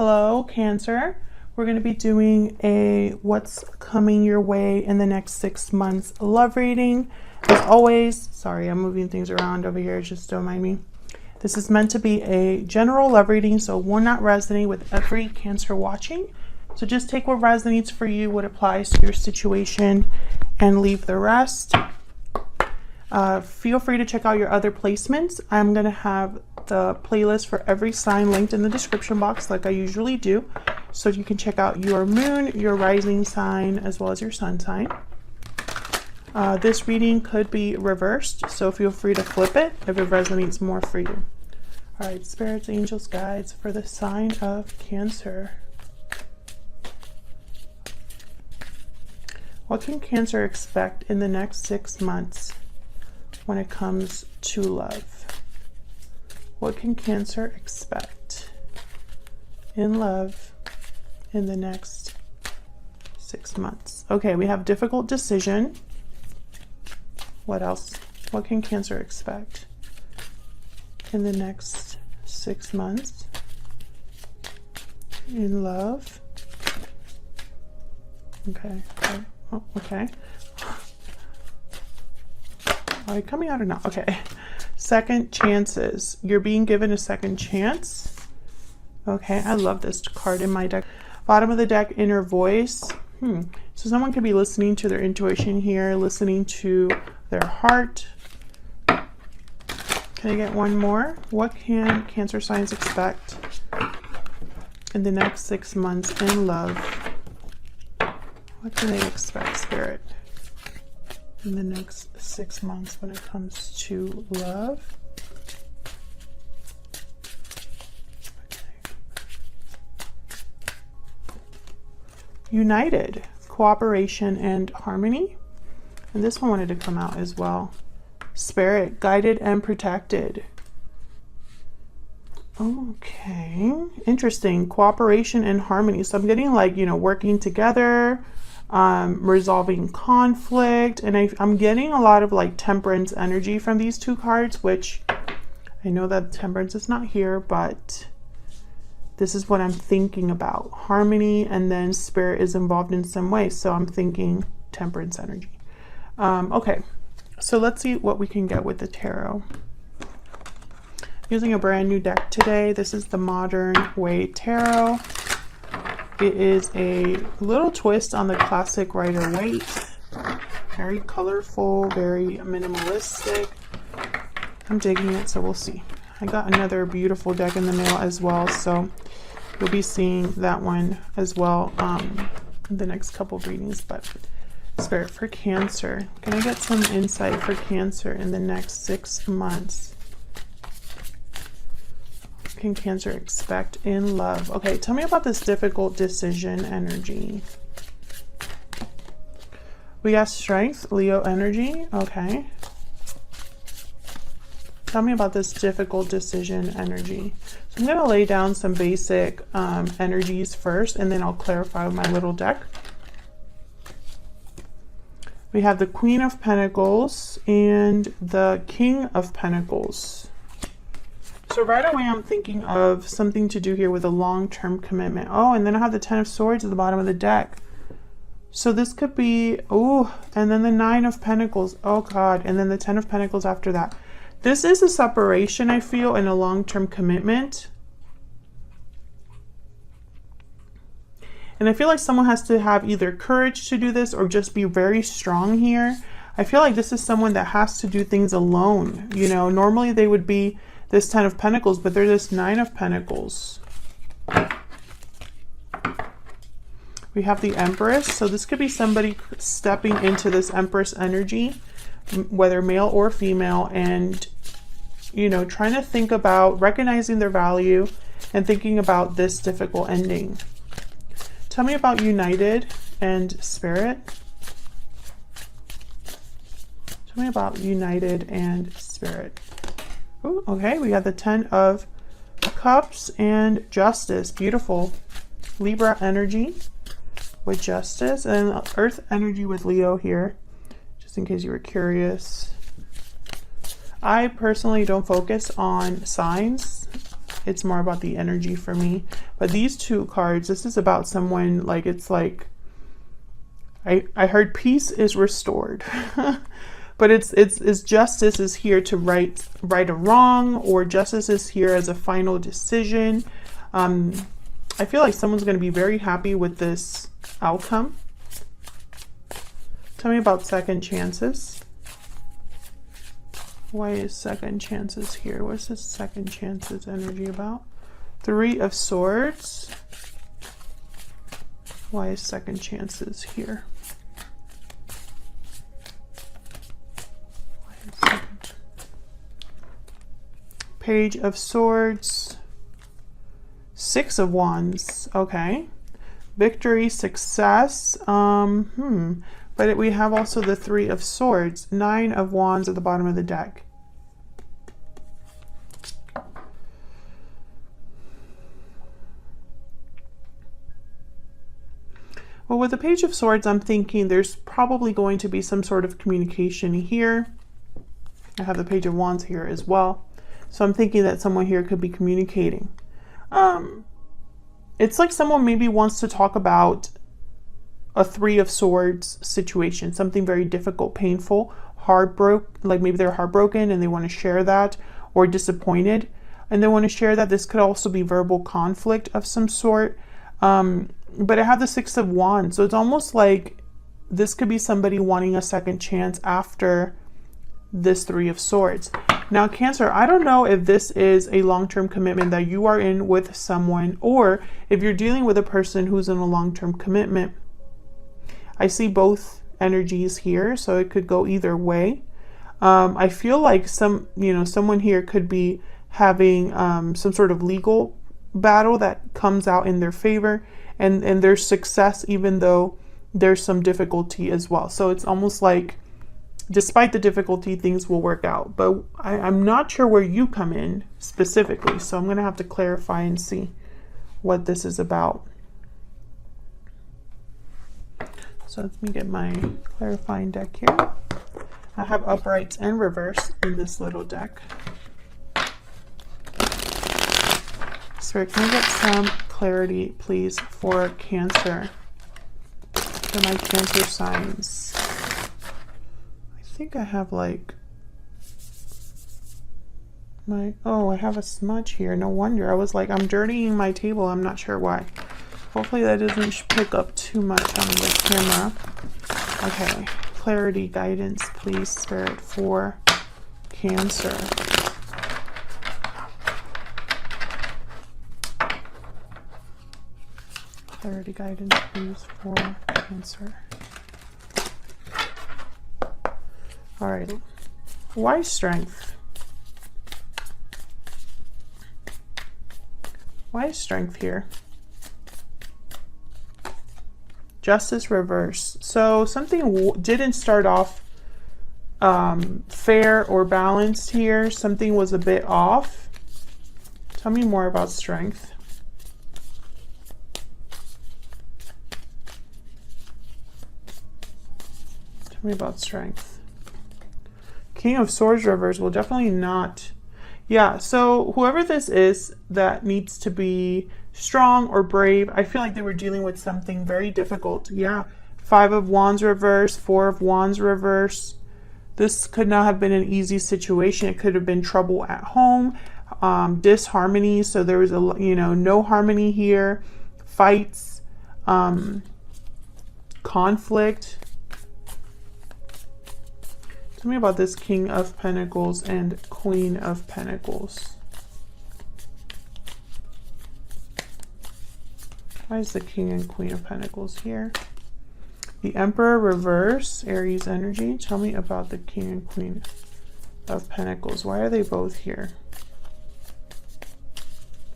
Hello, Cancer. We're going to be doing a what's coming your way in the next 6 months love reading. As always, sorry, I'm moving things around over here, just don't mind me. This is meant to be a general love reading, so it will not resonate with every Cancer watching. So just take what resonates for you, what applies to your situation, and leave the rest. Feel free to check out your other placements. I'm going to have the playlist for every sign linked in the description box like I usually do. So you can check out your moon, your rising sign, as well as your sun sign. This reading could be reversed, so feel free to flip it if it resonates more for you. All right, spirits, angels, guides for the sign of Cancer. What can Cancer expect in the next 6 months when it comes to love? What can Cancer expect in love in the next 6 months? Okay, we have difficult decision. What else? What can Cancer expect in the next 6 months in love? Okay. Oh, okay. Are they coming out or not? Okay. Second chances. You're being given a second chance. Okay, I love this card in my deck. Bottom of the deck, inner voice. So someone could be listening to their intuition here, listening to their heart. Can I get one more? What can Cancer signs expect in the next 6 months in love? What can they expect, Spirit, in the next 6 months when it comes to love? Okay. United, cooperation and harmony. And this one wanted to come out as well. Spirit, guided and protected. Okay, interesting. Cooperation and harmony. So I'm getting like, working together, resolving conflict, and I'm getting a lot of like temperance energy from these two cards, which I know that temperance is not here, but this is what I'm thinking about. Harmony, and then spirit is involved in some way, so I'm thinking temperance energy. Okay, so let's see what we can get with the tarot. Using a brand new deck today. This is the Modern Way Tarot. It is a little twist on the classic Rider-Waite. Very colorful, very minimalistic. I'm digging it, so we'll see. I got another beautiful deck in the mail as well, so you'll be seeing that one as well in the next couple of readings. But Spirit, for Cancer, can I get some insight for Cancer in the next 6 months? What can Cancer expect in love? Okay, tell me about this difficult decision energy. We got Strength, Leo energy. Okay. Tell me about this difficult decision energy. So I'm going to lay down some basic energies first, and then I'll clarify with my little deck. We have the Queen of Pentacles and the King of Pentacles. So right away I'm thinking of something to do here with a long-term commitment. Oh, and then I have the Ten of Swords at the bottom of the deck. So this could be, oh, and then the Nine of Pentacles. Oh God, and then the Ten of Pentacles after that. This is a separation, I feel, and a long-term commitment. And I feel like someone has to have either courage to do this or just be very strong here. I feel like this is someone that has to do things alone. Normally they would be this Ten of Pentacles, but they're this Nine of Pentacles. We have the Empress. So this could be somebody stepping into this Empress energy, whether male or female, and, trying to think about recognizing their value and thinking about this difficult ending. Tell me about United and Spirit. Tell me about United and Spirit. Ooh, okay, we got the Ten of Cups and Justice. Beautiful. Libra energy with Justice, and Earth energy with Leo here, just in case you were curious. I personally don't focus on signs. it's more about the energy for me. But these two cards, this is about someone, like, it's like, I heard peace is restored. But it's justice is here to right a wrong, or justice is here as a final decision. I feel like someone's going to be very happy with this outcome. Tell me about second chances. Why is second chances here? What's this second chances energy about? Three of Swords. Why is second chances here? Page of Swords. Six of Wands. Okay. Victory, success. But we have also the Three of Swords. Nine of Wands at the bottom of the deck. Well, with the Page of Swords, I'm thinking there's probably going to be some sort of communication here. I have the Page of Wands here as well. So I'm thinking that someone here could be communicating. It's like someone maybe wants to talk about a Three of Swords situation, something very difficult, painful, like maybe they're heartbroken and they want to share that, or disappointed and they want to share that. This could also be verbal conflict of some sort. But I have the Six of Wands, so it's almost like this could be somebody wanting a second chance after this Three of Swords. Now, Cancer, I don't know if this is a long-term commitment that you are in with someone, or if you're dealing with a person who's in a long-term commitment. I see both energies here, so it could go either way. I feel like someone here could be having some sort of legal battle that comes out in their favor, and there's success even though there's some difficulty as well. So it's almost like despite the difficulty, things will work out. But I'm not sure where you come in specifically, so I'm going to have to clarify and see what this is about. So let me get my clarifying deck here. I have uprights and reverse in this little deck. Spirit, can I get some clarity, please, for Cancer? For my Cancer signs. I think I have like I have a smudge here. No wonder. I was like, I'm dirtying my table. I'm not sure why. Hopefully that doesn't pick up too much on the camera. Okay, clarity, guidance, please, Spirit, for Cancer. Clarity, guidance, please, for Cancer. All right. Why strength? Why is strength here? Justice reverse. So something didn't start off fair or balanced here. Something was a bit off. Tell me more about strength. Tell me about strength. King of Swords reverse will definitely not. Yeah, so whoever this is that needs to be strong or brave, I feel like they were dealing with something very difficult. Yeah, Five of Wands reverse, Four of Wands reverse. This could not have been an easy situation. It could have been trouble at home, disharmony. So there was no harmony here, fights, conflict. Tell me about this King of Pentacles and Queen of Pentacles. Why is the King and Queen of Pentacles here? The Emperor reverse, Aries energy. Tell me about the King and Queen of Pentacles. Why are they both here?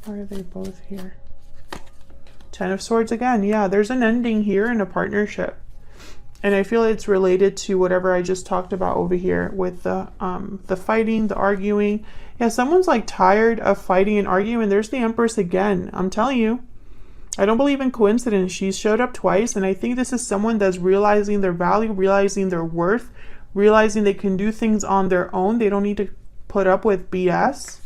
Why are they both here? Ten of Swords again. Yeah, there's an ending here in a partnership. And I feel it's related to whatever I just talked about over here with the fighting, the arguing. Yeah, someone's like tired of fighting and arguing. There's the Empress again. I'm telling you, I don't believe in coincidence. She's showed up twice, and I think this is someone that's realizing their value, realizing their worth, realizing they can do things on their own. They don't need to put up with BS.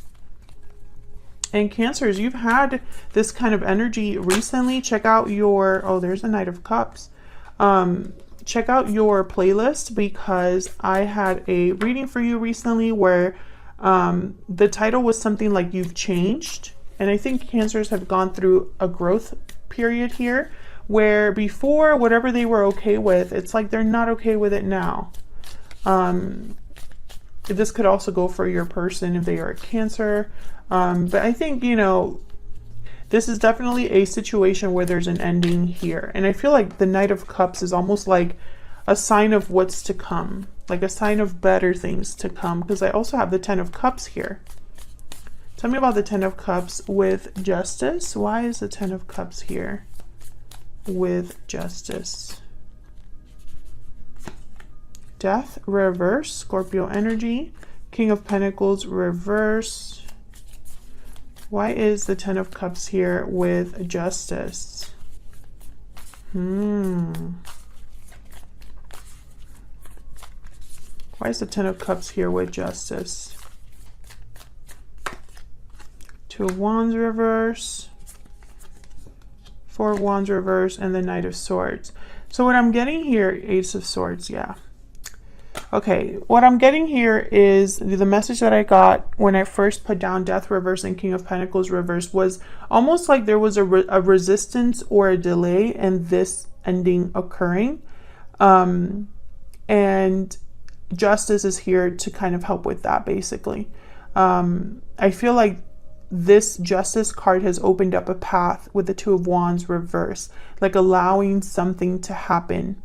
And Cancers, you've had this kind of energy recently. Check out your, oh, there's the Knight of Cups. Check out your playlist, because I had a reading for you recently where the title was something like you've changed. And I think Cancers have gone through a growth period here where before, whatever they were okay with, it's like they're not okay with it now. This could also go for your person if they are a Cancer. But I think, you know, this is definitely a situation where there's an ending here. And I feel like the Knight of Cups is almost like a sign of what's to come, like a sign of better things to come, because I also have the Ten of Cups here. Tell me about the Ten of Cups with Justice. Why is the Ten of Cups here with Justice? Death, reverse, Scorpio energy. King of Pentacles, reverse. Why is the Ten of Cups here with Justice? Why is the Ten of Cups here with Justice? Two of Wands reverse. Four of Wands reverse, and the Knight of Swords. So what I'm getting here, Ace of Swords, yeah. Okay, what I'm getting here is the message that I got when I first put down Death reverse and King of Pentacles reverse was almost like there was a resistance or a delay in this ending occurring. And Justice is here to kind of help with that, basically. I feel like this Justice card has opened up a path with the Two of Wands reverse, like allowing something to happen.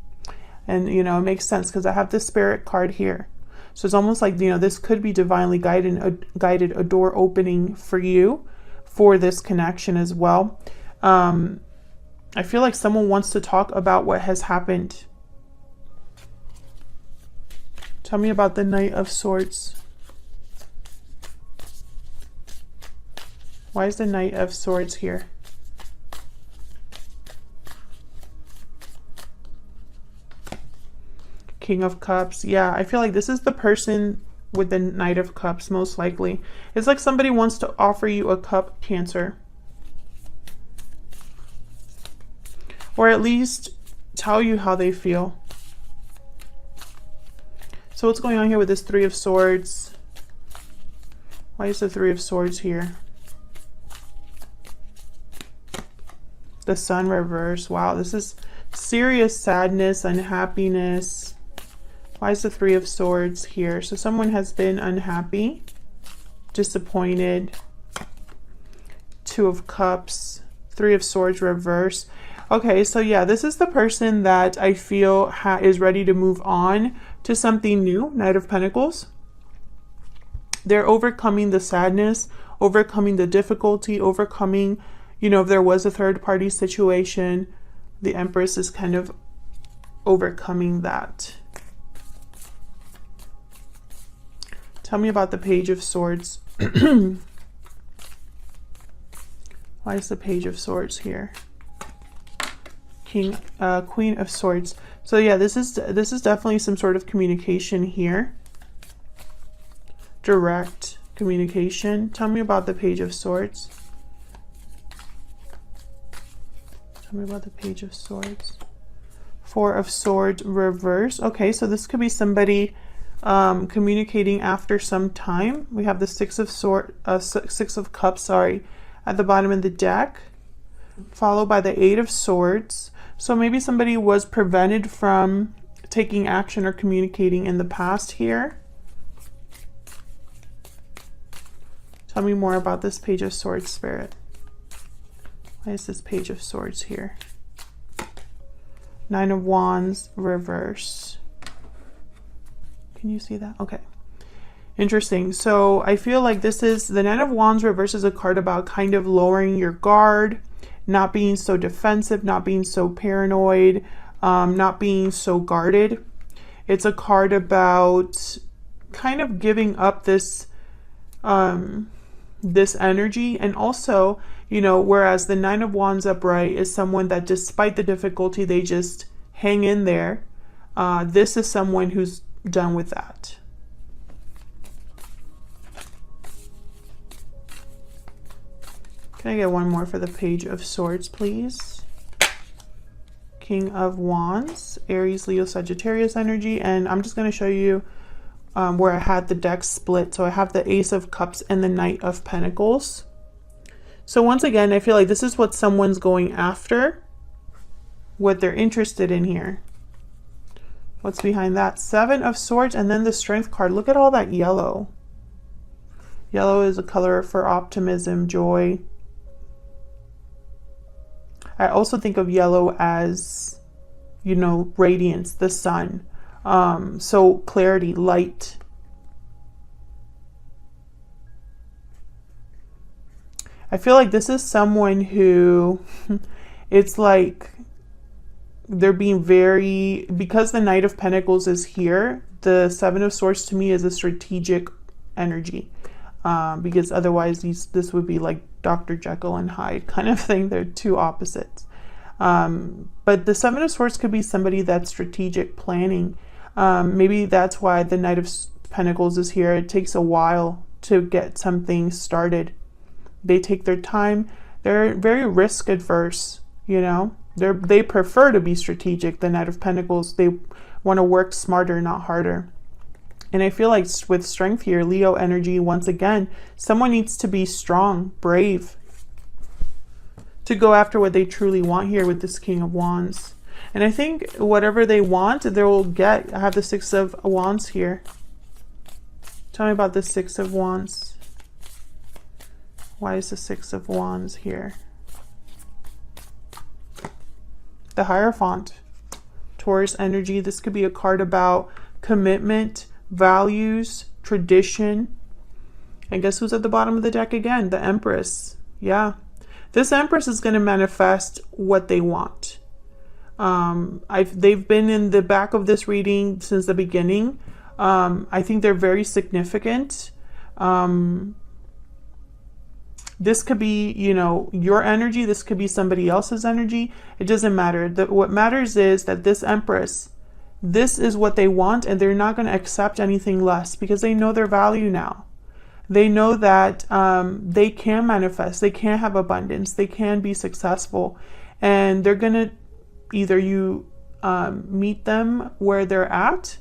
And, you know, it makes sense because I have the Spirit card here. So it's almost like, you know, this could be divinely guided, a door opening for you for this connection as well. I feel like someone wants to talk about what has happened. Tell me about the Knight of Swords. Why is the Knight of Swords here? King of Cups. Yeah, I feel like this is the person with the Knight of Cups, most likely. It's like somebody wants to offer you a cup, Cancer. Or at least tell you how they feel. So what's going on here with this Three of Swords? Why is the Three of Swords here? The Sun reverse. Wow, this is serious sadness, unhappiness. Why is the Three of Swords here? So someone has been unhappy, disappointed. Two of Cups, Three of Swords reverse. Okay, so yeah, this is the person that I feel is ready to move on to something new. Knight of Pentacles. They're overcoming the sadness, overcoming the difficulty, overcoming, you know, if there was a third party situation, the Empress is kind of overcoming that. Tell me about the Page of Swords. Why is the Page of Swords here? Queen of Swords. So yeah, this is definitely some sort of communication here. Direct communication. Tell me about the Page of Swords. Tell me about the Page of Swords. Four of Swords reverse. Okay, so this could be somebody communicating after some time. We have the Six of Cups, sorry, at the bottom of the deck, followed by the Eight of Swords. So maybe somebody was prevented from taking action or communicating in the past here. Tell me more about this Page of Swords, Spirit. Why is this Page of Swords here? Nine of Wands reverse. Can you see that? Okay. Interesting. So I feel like this is the Nine of Wands reverse is a card about kind of lowering your guard, not being so defensive, not being so paranoid, not being so guarded. It's a card about kind of giving up this this energy, and also, you know, whereas the Nine of Wands upright is someone that despite the difficulty, they just hang in there. This is someone who's done with that. Can I get one more for the Page of Swords, please? King of Wands, Aries, Leo, Sagittarius energy. And I'm just going to show you where I had the deck split. So I have the Ace of Cups and the Knight of Pentacles. So once again, I feel like this is what someone's going after, what they're interested in here. What's behind that? Seven of Swords and then the Strength card. Look at all that yellow. Yellow is a color for optimism, joy. I also think of yellow as, you know, radiance, the sun. So clarity, light. I feel like this is someone who, it's like they're being very, because the Knight of Pentacles is here, the Seven of Swords to me is a strategic energy. Because otherwise this would be like Dr. Jekyll and Hyde kind of thing. They're two opposites. But the Seven of Swords could be somebody that's strategic planning. Maybe that's why the Knight of Pentacles is here. It takes a while to get something started. They take their time. They're very risk adverse, you know. They prefer to be strategic. The Knight of Pentacles, they want to work smarter, not harder. And I feel like with Strength here, Leo energy, once again, someone needs to be strong, brave, to go after what they truly want here with this King of Wands. And I think whatever they want, they will get. I have the Six of Wands here. Tell me about the Six of Wands. Why is the Six of Wands here? The Hierophant. Taurus energy. This could be a card about commitment, values, tradition. And guess who's at the bottom of the deck again? The Empress. Yeah. This Empress is going to manifest what they want. They've been in the back of this reading since the beginning. I think they're very significant. This could be, you know, your energy. This could be somebody else's energy. It doesn't matter. What matters is that this Empress, this is what they want, and they're not going to accept anything less because they know their value now. They know that they can manifest, they can have abundance, they can be successful, and they're going to either you meet them where they're at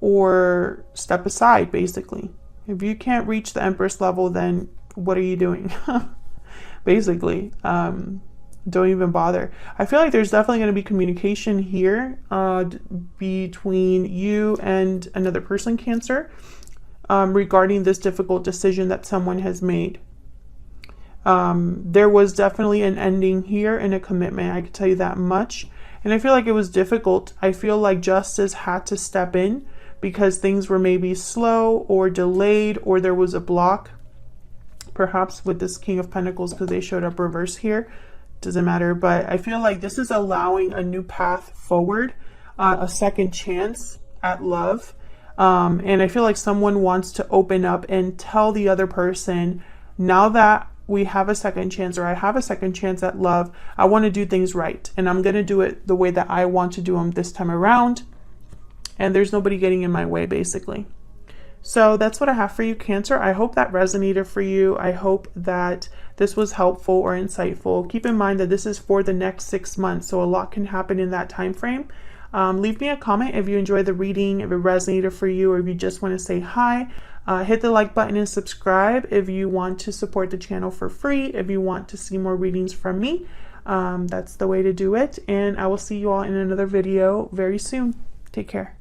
or step aside, basically. If you can't reach the Empress level, then what are you doing? Basically. Don't even bother. I feel like there's definitely going to be communication here between you and another person, Cancer, regarding this difficult decision that someone has made. There was definitely an ending here and a commitment. I can tell you that much. And I feel like it was difficult. I feel like justice had to step in because things were maybe slow or delayed, or there was a block. Perhaps with this King of Pentacles, because they showed up reverse here. Doesn't matter, but I feel like this is allowing a new path forward, a second chance at love. And I feel like someone wants to open up and tell the other person, now that we have a second chance, or I have a second chance at love, I want to do things right. And I'm going to do it the way that I want to do them this time around. And there's nobody getting in my way, basically. So that's what I have for you, Cancer. I hope that resonated for you. I hope that this was helpful or insightful. Keep in mind that this is for the next 6 months, so a lot can happen in that time frame. Leave me a comment if you enjoyed the reading, if it resonated for you, or if you just want to say hi. Hit the like button and subscribe if you want to support the channel for free. If you want to see more readings from me, that's the way to do it. And I will see you all in another video very soon. Take care.